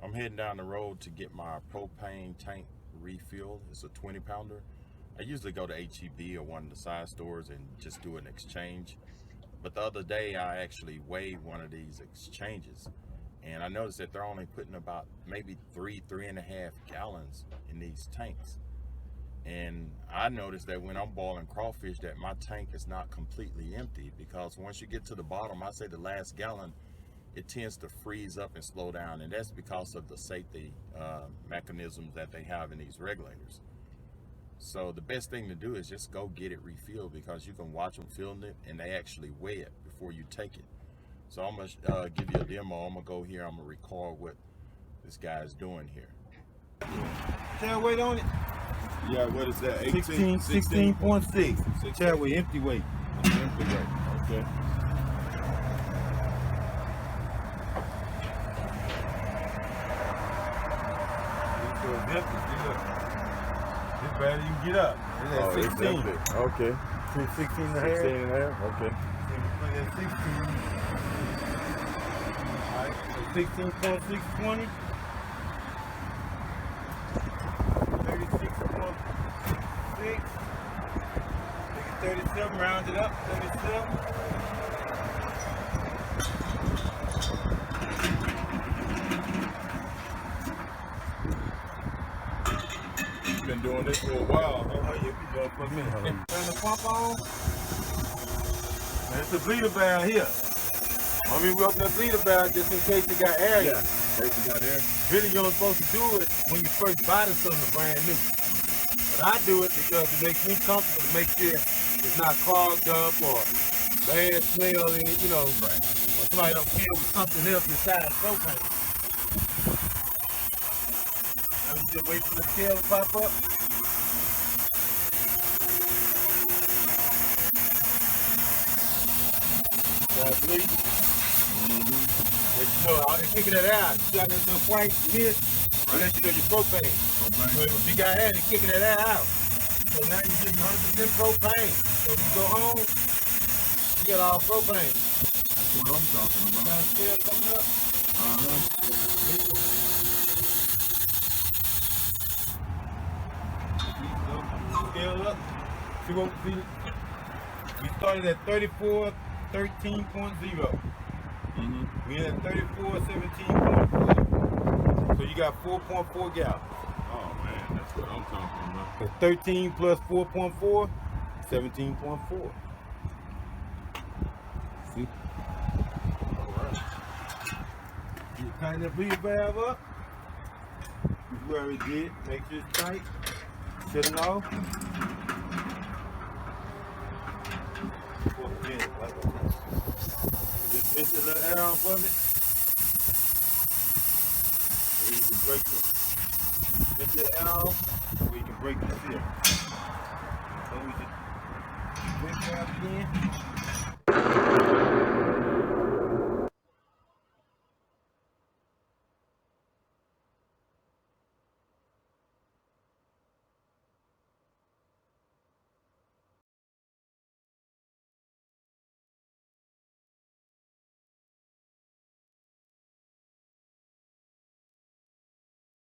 I'm heading down the road to get my propane tank refilled. It's a 20-pounder. I usually go to HEB or one of the side stores and just do an exchange. But the other day I actually weighed one of these exchanges, and I noticed that they're only putting about maybe 3.5 gallons in these tanks. And I noticed that when I'm boiling crawfish that my tank is not completely empty, because once you get to the bottom, I say the last gallon, it tends to freeze up and slow down, and that's because of the safety mechanisms that they have in these regulators. So the best thing to do is just go get it refilled, because you can watch them filling it and they actually weigh it before you take it. So I'm gonna give you a demo. I'm gonna go here, I'm gonna record what this guy is doing here. Tail weight on it? Yeah, what is that? 16.6. Tail weight, empty weight. Empty weight, okay. It's better you get up. It's at 16. Okay. 16 and a half. 16 and a half, okay. Put it at 16. Alright, so 16.620. 36.6. Make it 37, round it up, 37. Been doing this for a while, huh? Oh, you've been doing it for a minute. Turn the pump on. There's a bleeder valve here. I mean, we open that bleeder valve just in case it got air. Yeah, in case it got air. Really, you're only supposed to do it when you first buy the something brand new. But I do it because it makes me comfortable to make sure it's not clogged up or bad smell in it, you know, or somebody don't kill with something else inside the propane. Now we just wait for the tail to pop up. That's bleeding. But you know, I'm kicking it out. You got that white mist, I'll let you know your propane. So if you got air, you're kicking that air out. So now you're getting 100% propane. So when you go home, you got all propane. That's what I'm talking about. Now still coming up. Scale up. See what we started at 34.13.0. We had 34.17.4. So you got 4.4 gallons. Oh man, that's what I'm talking about. So 13 plus 4.4, 17.4. See? Alright. You tighten that bleeder valve up. You already did. Make sure it's tight. Shut it off. Just miss a little air off of it. So you can break the air off, so you can break the seal. So we just break it out again.